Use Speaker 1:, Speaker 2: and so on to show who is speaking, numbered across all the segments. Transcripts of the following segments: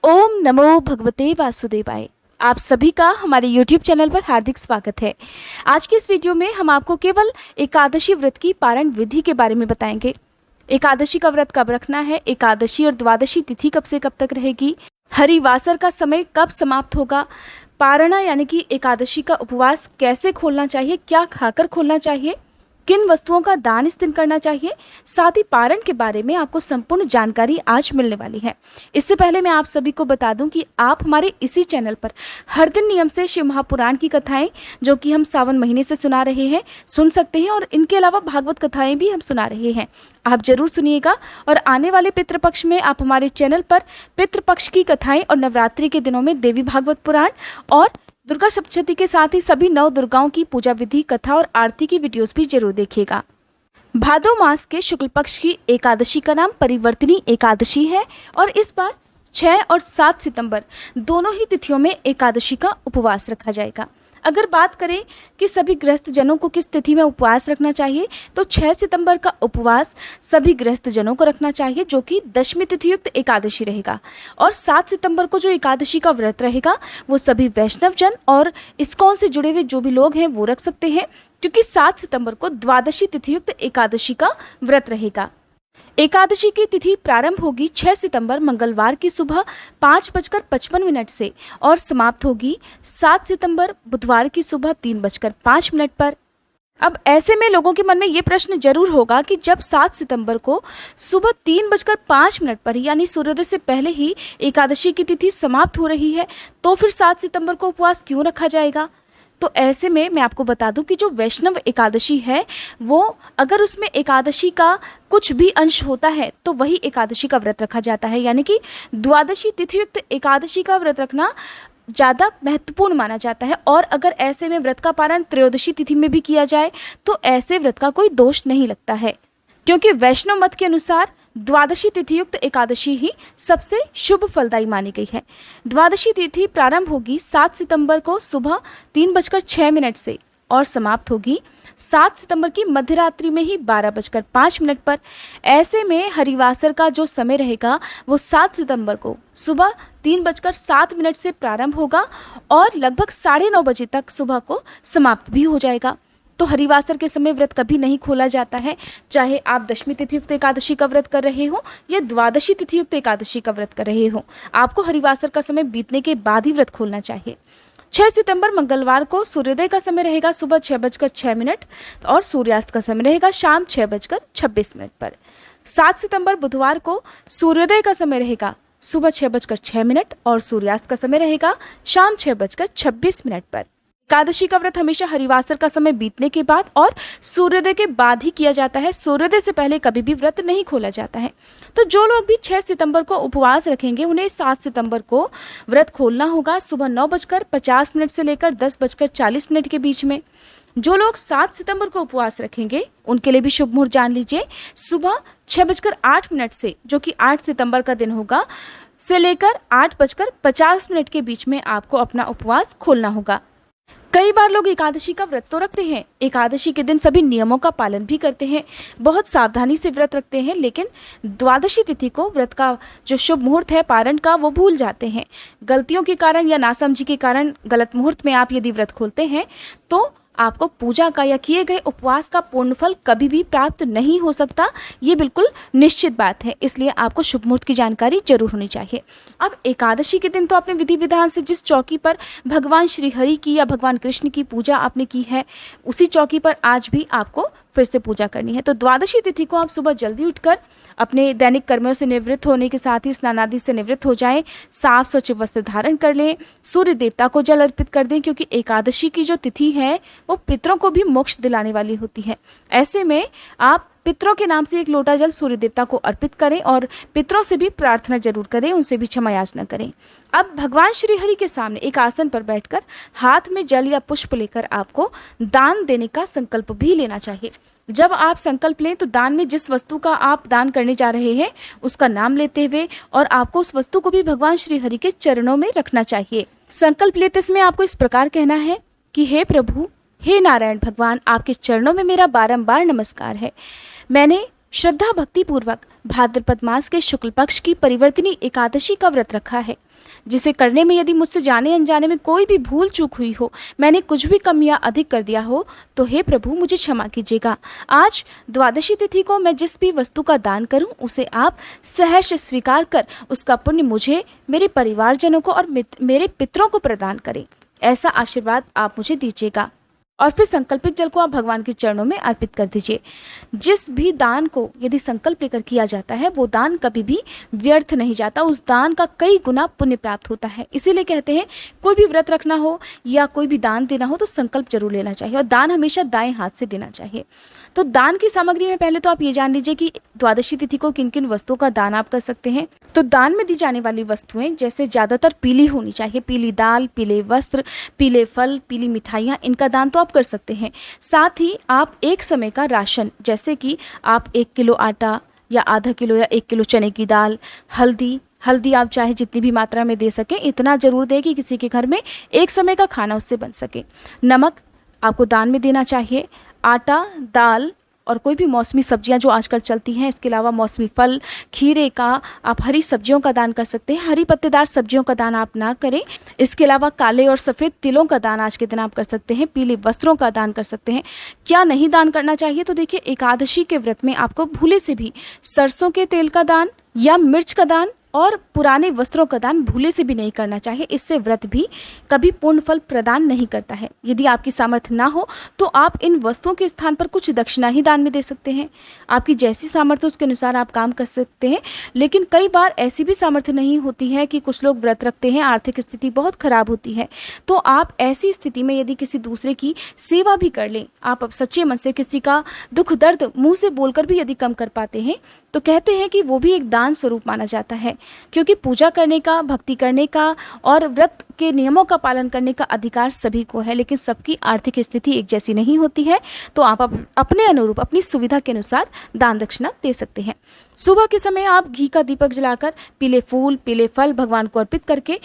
Speaker 1: ओम नमो भगवते वासुदेवाय। आप सभी का हमारे YouTube चैनल पर हार्दिक स्वागत है। आज की इस वीडियो में हम आपको केवल एकादशी व्रत की पारण विधि के बारे में बताएंगे। एकादशी का व्रत कब रखना है, एकादशी और द्वादशी तिथि कब से कब तक रहेगी, हरिवासर का समय कब समाप्त होगा, पारणा यानी कि एकादशी का उपवास कैसे खोलना चाहिए, क्या खाकर खोलना चाहिए, किन वस्तुओं का दान इस दिन करना चाहिए, साथ ही पारण के बारे में आपको संपूर्ण जानकारी आज मिलने वाली है। इससे पहले मैं आप सभी को बता दूं कि आप हमारे इसी चैनल पर हर दिन नियम से शिव महापुराण की कथाएं जो कि हम सावन महीने से सुना रहे हैं सुन सकते हैं, और इनके अलावा भागवत कथाएं भी हम सुना रहे हैं। आप जरूर सुनिएगा। और आने वाले पितृपक्ष में आप हमारे चैनल पर पितृपक्ष की कथाएं और नवरात्रि के दिनों में देवी भागवत पुराण और दुर्गा सप्तशती के साथ ही सभी नौ दुर्गाओं की पूजा विधि, कथा और आरती की वीडियोस भी जरूर देखिएगा। भादो मास के शुक्ल पक्ष की एकादशी का नाम परिवर्तनी एकादशी है और इस बार 6 और 7 सितंबर दोनों ही तिथियों में एकादशी का उपवास रखा जाएगा। अगर बात करें कि सभी गृहस्थ जनों को किस तिथि में उपवास रखना चाहिए, तो 6 सितंबर का उपवास सभी गृहस्थ जनों को रखना चाहिए जो कि दशमी तिथि युक्त एकादशी रहेगा। और 7 सितंबर को जो एकादशी का व्रत रहेगा वो सभी वैष्णव जन और इस्कॉन से जुड़े हुए जो भी लोग हैं वो रख सकते हैं, क्योंकि 7 सितंबर को द्वादशी तिथि युक्त एकादशी का व्रत रहेगा। एकादशी की तिथि प्रारंभ होगी 6 सितंबर मंगलवार की सुबह 5:55 से और समाप्त होगी 7 सितंबर बुधवार की सुबह 3:05 पर। अब ऐसे में लोगों के मन में ये प्रश्न जरूर होगा कि जब 7 सितंबर को सुबह 3:05 पर यानी सूर्योदय से पहले ही एकादशी की तिथि समाप्त हो रही है, तो फिर 7 सितंबर को उपवास क्यों रखा जाएगा। तो ऐसे में मैं आपको बता दूं कि जो वैष्णव एकादशी है वो अगर उसमें एकादशी का कुछ भी अंश होता है तो वही एकादशी का व्रत रखा जाता है, यानी कि द्वादशी तिथि युक्त एकादशी का व्रत रखना ज़्यादा महत्वपूर्ण माना जाता है। और अगर ऐसे में व्रत का पारण त्रयोदशी तिथि में भी किया जाए तो ऐसे व्रत का कोई दोष नहीं लगता है, क्योंकि वैष्णव मत के अनुसार द्वादशी तिथि युक्त एकादशी ही सबसे शुभ फलदायी मानी गई है। द्वादशी तिथि प्रारंभ होगी 7 सितंबर को सुबह 3:06 से और समाप्त होगी 7 सितंबर की मध्यरात्रि में ही 12:05 पर। ऐसे में हरिवासर का जो समय रहेगा वो 7 सितंबर को सुबह 3:07 से प्रारंभ होगा और लगभग 9:30 बजे तक सुबह को समाप्त भी हो जाएगा। तो हरिवासर के समय व्रत कभी नहीं खोला जाता है, चाहे आप दशमी तिथि युक्त एकादशी का व्रत कर रहे हो या द्वादशी तिथि युक्त एकादशी का व्रत कर रहे हो। आपको हरिवासर का समय बीतने के बाद ही व्रत खोलना चाहिए। 6 सितंबर मंगलवार को सूर्योदय का समय रहेगा सुबह 6:06 और सूर्यास्त का समय रहेगा शाम 6:26 पर। 7 सितंबर बुधवार को सूर्योदय का समय रहेगा सुबह 6:06 और सूर्यास्त का समय रहेगा शाम 6:26 पर। एकादशी का व्रत हमेशा हरिवासर का समय बीतने के बाद और सूर्योदय के बाद ही किया जाता है। सूर्योदय से पहले कभी भी व्रत नहीं खोला जाता है। तो जो लोग भी 6 सितंबर को उपवास रखेंगे उन्हें 7 सितंबर को व्रत खोलना होगा सुबह 9:50 से लेकर 10:40 के बीच में। जो लोग 7 सितंबर को उपवास रखेंगे उनके लिए भी शुभ मुहूर्त जान लीजिए, सुबह 6:08 से जो कि 8 सितंबर का दिन होगा से लेकर 8:50 के बीच में आपको अपना उपवास खोलना होगा। कई बार लोग एकादशी का व्रत तो रखते हैं, एकादशी के दिन सभी नियमों का पालन भी करते हैं, बहुत सावधानी से व्रत रखते हैं, लेकिन द्वादशी तिथि को व्रत का जो शुभ मुहूर्त है पारण का वो भूल जाते हैं। गलतियों के कारण या नासमझी के कारण गलत मुहूर्त में आप यदि व्रत खोलते हैं तो आपको पूजा का या किए गए उपवास का पूर्ण फल कभी भी प्राप्त नहीं हो सकता, ये बिल्कुल निश्चित बात है। इसलिए आपको शुभ मुहूर्त की जानकारी जरूर होनी चाहिए। अब एकादशी के दिन तो आपने विधि विधान से जिस चौकी पर भगवान श्री हरि की या भगवान कृष्ण की पूजा आपने की है उसी चौकी पर आज भी आपको फिर से पूजा करनी है। तो द्वादशी तिथि को आप सुबह जल्दी उठकर अपने दैनिक कर्मों से निवृत्त होने के साथ ही स्नान आदि से निवृत्त हो जाएं, साफ स्वच्छ वस्त्र धारण कर लें, सूर्य देवता को जल अर्पित कर दें, क्योंकि एकादशी की जो तिथि है वो पितरों को भी मोक्ष दिलाने वाली होती है। ऐसे में आप पितरों के नाम से 1 लोटा जल सूर्य देवता को अर्पित करें और पितरों से भी प्रार्थना जरूर करें, उनसे भी क्षमा याचना करें। अब भगवान श्री हरि के सामने एक आसन पर बैठकर हाथ में जल या पुष्प लेकर आपको दान देने का संकल्प भी लेना चाहिए। जब आप संकल्प लें तो दान में जिस वस्तु का आप दान करने जा रहे हैं उसका नाम लेते हुए और आपको उस वस्तु को भी भगवान श्री हरि के चरणों में रखना चाहिए। संकल्प लेते समय आपको इस प्रकार कहना है कि हे प्रभु, हे नारायण भगवान, आपके चरणों में मेरा बारंबार नमस्कार है। मैंने श्रद्धा भक्ति पूर्वक भाद्रपद मास के शुक्ल पक्ष की परिवर्तनी एकादशी का व्रत रखा है, जिसे करने में यदि मुझसे जाने अनजाने में कोई भी भूल चूक हुई हो, मैंने कुछ भी कम या अधिक कर दिया हो, तो हे प्रभु मुझे क्षमा कीजिएगा। आज द्वादशी तिथि को मैं जिस भी वस्तु का दान करूं, उसे आप सहर्ष स्वीकार कर उसका पुण्य मुझे, मेरे परिवारजनों को और मेरे पितरों को प्रदान करें। ऐसा आशीर्वाद आप मुझे दीजिएगा। और फिर संकल्पित जल को आप भगवान के चरणों में अर्पित कर दीजिए। जिस भी दान को यदि संकल्प लेकर किया जाता है, वो दान कभी भी व्यर्थ नहीं जाता, उस दान का कई गुना पुण्य प्राप्त होता है। इसीलिए कहते हैं कोई भी व्रत रखना हो या कोई भी दान देना हो तो संकल्प जरूर लेना चाहिए, और दान हमेशा दाएं हाथ से देना चाहिए। तो दान की सामग्री में पहले तो आप ये जान लीजिए कि द्वादशी तिथि को किन किन वस्तुओं का दान आप कर सकते हैं। तो दान में दी जाने वाली वस्तुएं जैसे ज़्यादातर पीली होनी चाहिए, पीली दाल, पीले वस्त्र, पीले फल, पीली मिठाइयाँ, इनका दान तो आप कर सकते हैं। साथ ही आप एक समय का राशन, जैसे कि आप 1 किलो आटा या आधा किलो या 1 किलो चने की दाल, हल्दी आप चाहे जितनी भी मात्रा में दे सकें, इतना जरूर दें कि किसी के घर में एक समय का खाना उससे बन सके। नमक आपको दान में देना चाहिए। आटा, दाल और कोई भी मौसमी सब्जियां जो आजकल चलती हैं, इसके अलावा मौसमी फल, खीरे का, आप हरी सब्जियों का दान कर सकते हैं। हरी पत्तेदार सब्जियों का दान आप ना करें। इसके अलावा काले और सफ़ेद तिलों का दान आज के दिन आप कर सकते हैं। पीले वस्त्रों का दान कर सकते हैं। क्या नहीं दान करना चाहिए? तो देखिए, एकादशी के व्रत में आपको भूले से भी सरसों के तेल का दान या मिर्च का दान और पुराने वस्त्रों का दान भूले से भी नहीं करना चाहिए। इससे व्रत भी कभी पूर्ण फल प्रदान नहीं करता है। यदि आपकी सामर्थ्य ना हो तो आप इन वस्तुओं के स्थान पर कुछ दक्षिणा ही दान में दे सकते हैं। आपकी जैसी सामर्थ्य उसके अनुसार आप काम कर सकते हैं। लेकिन कई बार ऐसी भी सामर्थ्य नहीं होती है कि कुछ लोग व्रत रखते हैं, आर्थिक स्थिति बहुत खराब होती है, तो आप ऐसी स्थिति में यदि किसी दूसरे की सेवा भी कर लें, आप अब सच्चे मन से किसी का दुख दर्द मुँह से बोलकर भी यदि कम कर पाते हैं, तो कहते हैं कि वो भी एक दान स्वरूप माना जाता है। क्योंकि पूजा करने का, भक्ति करने का और व्रत के नियमों का पालन करने का अधिकार सभी को है, लेकिन सबकी आर्थिक स्थिति एक जैसी नहीं होती है। तो आप अपने अनुरूप, अपनी सुविधा के अनुसार दान दक्षिणा दे सकते हैं। सुबह के समय आप घी का दीपक जलाकर पीले फूल, पीले फल भगवान को अर्पित करके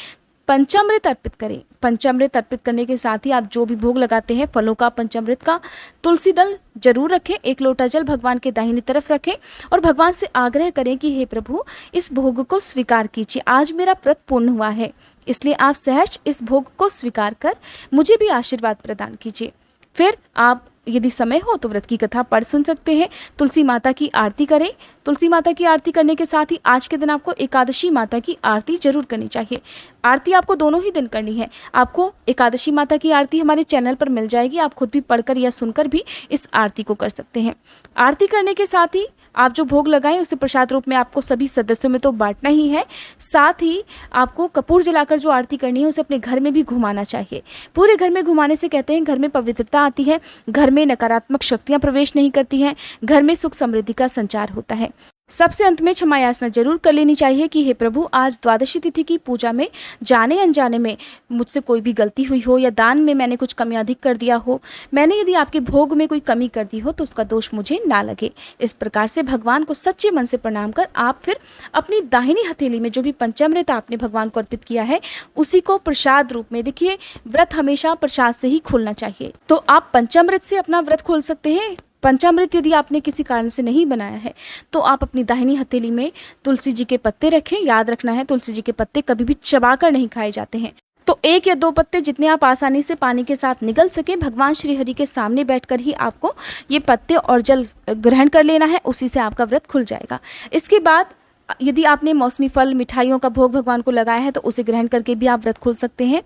Speaker 1: पंचामृत अर्पित करें। पंचामृत अर्पित करने के साथ ही आप जो भी भोग लगाते हैं फलों का, पंचामृत का, तुलसी दल जरूर रखें। 1 लोटा जल भगवान के दाहिनी तरफ रखें और भगवान से आग्रह करें कि हे प्रभु, इस भोग को स्वीकार कीजिए। आज मेरा व्रत पूर्ण हुआ है, इसलिए आप सहर्ष इस भोग को स्वीकार कर मुझे भी आशीर्वाद प्रदान कीजिए। फिर आप यदि समय हो तो व्रत की कथा पढ़ सुन सकते हैं। तुलसी माता की आरती करें। तुलसी माता की आरती करने के साथ ही आज के दिन आपको एकादशी माता की आरती जरूर करनी चाहिए। आरती आपको दोनों ही दिन करनी है। आपको एकादशी माता की आरती हमारे चैनल पर मिल जाएगी, आप खुद भी पढ़कर या सुनकर भी इस आरती को कर सकते हैं। आरती करने के साथ ही आप जो भोग लगाएं उसे प्रसाद रूप में आपको सभी सदस्यों में तो बांटना ही है। साथ ही आपको कपूर जलाकर जो आरती करनी है उसे अपने घर में भी घुमाना चाहिए। पूरे घर में घुमाने से कहते हैं घर में पवित्रता आती है, घर में नकारात्मक शक्तियां प्रवेश नहीं करती हैं, घर में सुख समृद्धि का संचार होता है। सबसे अंत में क्षमा याचना जरूर कर लेनी चाहिए कि हे प्रभु, आज द्वादशी तिथि की पूजा में जाने अनजाने में मुझसे कोई भी गलती हुई हो या दान में मैंने कुछ कमी अधिक कर दिया हो, मैंने यदि आपके भोग में कोई कमी कर दी हो तो उसका दोष मुझे ना लगे। इस प्रकार से भगवान को सच्चे मन से प्रणाम कर आप फिर अपनी दाहिनी हथेली में जो भी पंचामृत आपने भगवान को अर्पित किया है उसी को प्रसाद रूप में, देखिए व्रत हमेशा प्रसाद से ही खोलना चाहिए, तो आप पंचामृत से अपना व्रत खोल सकते हैं। पंचामृत यदि आपने किसी कारण से नहीं बनाया है तो आप अपनी दाहिनी हथेली में तुलसी जी के पत्ते रखें। याद रखना है, तुलसी जी के पत्ते कभी भी चबाकर नहीं खाए जाते हैं। तो 1 या 2 पत्ते जितने आप आसानी से पानी के साथ निगल सके, भगवान श्री हरि के सामने बैठकर ही आपको ये पत्ते और जल ग्रहण कर लेना है, उसी से आपका व्रत खुल जाएगा। इसके बाद यदि आपने मौसमी फल, मिठाइयों का भोग भगवान को लगाया है तो उसे ग्रहण करके भी आप व्रत खोल सकते हैं।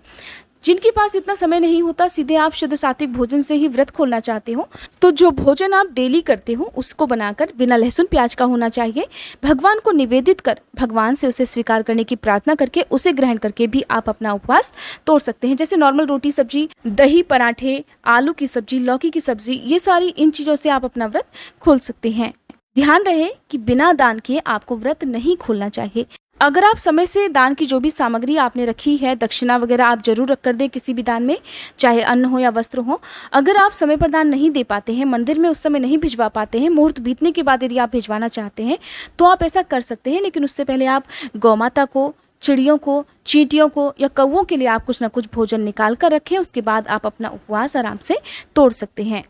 Speaker 1: जिनके पास इतना समय नहीं होता, सीधे आप शुद्ध सात्विक भोजन से ही व्रत खोलना चाहते हो, तो जो भोजन आप डेली करते हो उसको बनाकर बिना लहसुन प्याज का होना चाहिए, भगवान को निवेदित कर भगवान से उसे स्वीकार करने की प्रार्थना करके उसे ग्रहण करके भी आप अपना उपवास तोड़ सकते हैं। जैसे नॉर्मल रोटी सब्जी, दही, पराठे, आलू की सब्जी, लौकी की सब्जी, ये सारी इन चीज़ों से आप अपना व्रत खोल सकते हैं। ध्यान रहे कि बिना दान किए आपको व्रत नहीं खोलना चाहिए। अगर आप समय से दान की जो भी सामग्री आपने रखी है, दक्षिणा वगैरह आप जरूर रख कर दें किसी भी दान में, चाहे अन्न हो या वस्त्र हो। अगर आप समय पर दान नहीं दे पाते हैं, मंदिर में उस समय नहीं भिजवा पाते हैं, मुहूर्त बीतने के बाद यदि आप भिजवाना चाहते हैं तो आप ऐसा कर सकते हैं, लेकिन उससे पहले आप गौमाता को, चिड़ियों को, चींटियों को या कौवों के लिए आप कुछ ना कुछ भोजन निकाल कर रखें। उसके बाद आप अपना उपवास आराम से तोड़ सकते हैं।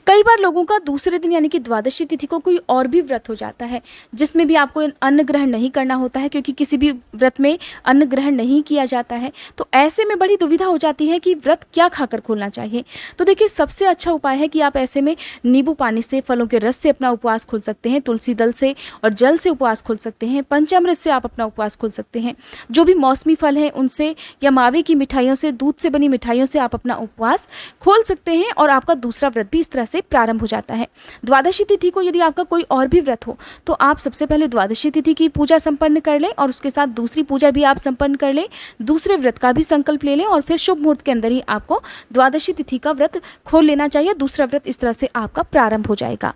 Speaker 1: कई बार लोगों का दूसरे दिन यानी कि द्वादशी तिथि को कोई और भी व्रत हो जाता है जिसमें भी आपको अन्न ग्रहण नहीं करना होता है, क्योंकि किसी भी व्रत में अन्न ग्रहण नहीं किया जाता है। तो ऐसे में बड़ी दुविधा हो जाती है कि व्रत क्या खाकर खोलना चाहिए। तो देखिए, सबसे अच्छा उपाय है कि आप ऐसे में नींबू पानी से, फलों के रस से अपना उपवास खोल सकते हैं, तुलसी दल से और जल से उपवास खोल सकते हैं, पंचामृत से आप अपना उपवास खोल सकते हैं, जो भी मौसमी फल हैं उनसे या मावे की मिठाइयों से, दूध से बनी मिठाइयों से आप अपना उपवास खोल सकते हैं और आपका दूसरा व्रत भी इस तरह से प्रारंभ हो जाता है। द्वादशी तिथि को यदि आपका कोई और भी व्रत हो तो आप सबसे पहले द्वादशी तिथि की पूजा संपन्न कर लें और उसके साथ दूसरी पूजा भी आप संपन्न कर लें, दूसरे व्रत का भी संकल्प ले लें और फिर शुभ मुहूर्त के अंदर ही आपको द्वादशी तिथि का व्रत खोल लेना चाहिए। दूसरा व्रत इस तरह से आपका प्रारंभ हो जाएगा।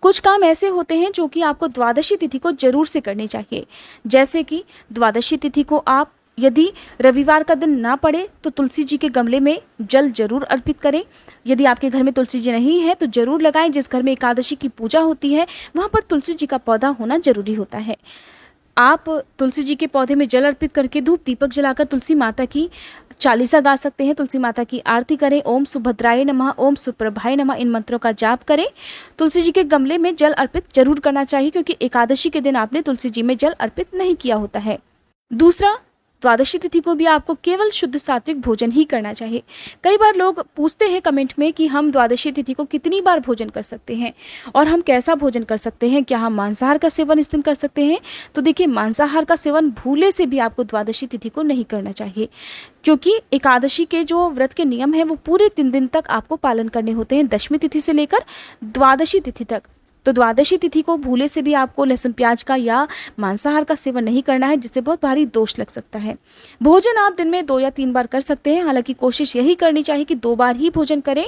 Speaker 1: कुछ काम ऐसे होते हैं जो कि आपको द्वादशी तिथि को जरूर से करने चाहिए, जैसे कि द्वादशी तिथि को आप यदि रविवार का दिन ना पड़े तो तुलसी जी के गमले में जल जरूर अर्पित करें। यदि आपके घर में तुलसी जी नहीं है तो जरूर लगाएं। जिस घर में एकादशी की पूजा होती है वहाँ पर तुलसी जी का पौधा होना जरूरी होता है। आप तुलसी जी के पौधे में जल अर्पित करके धूप दीपक जलाकर तुलसी माता की चालीसा गा सकते हैं, तुलसी माता की आरती करें। ओम सुभद्राय नमः, ओम सुप्रभाय नमः, इन मंत्रों का जाप करें। तुलसी जी के गमले में जल अर्पित जरूर करना चाहिए, क्योंकि एकादशी के दिन आपने तुलसी जी में जल अर्पित नहीं किया होता है। दूसरा, द्वादशी तिथि को भी आपको केवल शुद्ध सात्विक भोजन ही करना चाहिए। कई बार लोग पूछते हैं कमेंट में कि हम द्वादशी तिथि को कितनी बार भोजन कर सकते हैं और हम कैसा भोजन कर सकते हैं, क्या हम मांसाहार का सेवन इस दिन कर सकते हैं। तो देखिए, मांसाहार का सेवन भूले से भी आपको द्वादशी तिथि को नहीं करना चाहिए, क्योंकि एकादशी के जो व्रत के नियम हैं वो पूरे 3 दिन तक आपको पालन करने होते हैं, दशमी तिथि से लेकर द्वादशी तिथि तक। तो द्वादशी तिथि को भूले से भी आपको लहसुन प्याज का या मांसाहार का सेवन नहीं करना है, जिससे बहुत भारी दोष लग सकता है। भोजन आप दिन में 2 या 3 बार कर सकते हैं, हालांकि कोशिश यही करनी चाहिए कि 2 बार ही भोजन करें,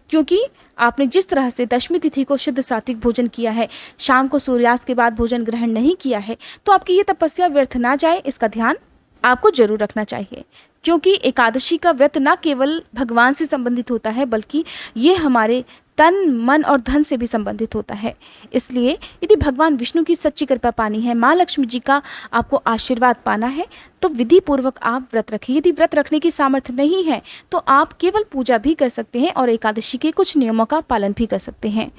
Speaker 1: क्योंकि आपने जिस तरह से दशमी तिथि को शुद्ध सात्विक भोजन किया है, शाम को सूर्यास्त के बाद भोजन ग्रहण नहीं किया है, तो आपकी ये तपस्या व्यर्थ ना जाए, इसका ध्यान आपको जरूर रखना चाहिए। क्योंकि एकादशी का व्रत ना केवल भगवान से संबंधित होता है, बल्कि ये हमारे तन, मन और धन से भी संबंधित होता है। इसलिए यदि भगवान विष्णु की सच्ची कृपा पानी है, माँ लक्ष्मी जी का आपको आशीर्वाद पाना है, तो विधि पूर्वक आप व्रत रखें। यदि व्रत रखने की सामर्थ्य नहीं है तो आप केवल पूजा भी कर सकते हैं और एकादशी के कुछ नियमों का पालन भी कर सकते हैं।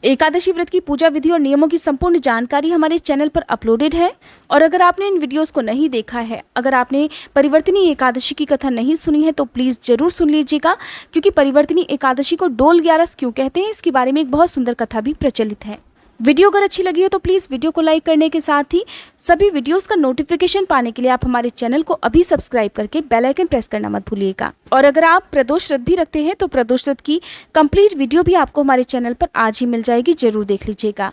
Speaker 1: एकादशी व्रत की पूजा विधि और नियमों की संपूर्ण जानकारी हमारे चैनल पर अपलोडेड है। और अगर आपने इन वीडियोस को नहीं देखा है, अगर आपने परिवर्तनी एकादशी की कथा नहीं सुनी है, तो प्लीज़ ज़रूर सुन लीजिएगा, क्योंकि परिवर्तनी एकादशी को डोल 11 क्यों कहते हैं, इसके बारे में एक बहुत सुंदर कथा भी प्रचलित है। वीडियो अगर अच्छी लगी हो तो प्लीज़ वीडियो को लाइक करने के साथ ही सभी वीडियोस का नोटिफिकेशन पाने के लिए आप हमारे चैनल को अभी सब्सक्राइब करके बेल आइकन प्रेस करना मत भूलिएगा। और अगर आप प्रदोष व्रत भी रखते हैं तो प्रदोष व्रत की कंप्लीट वीडियो भी आपको हमारे चैनल पर आज ही मिल जाएगी, जरूर देख लीजिएगा।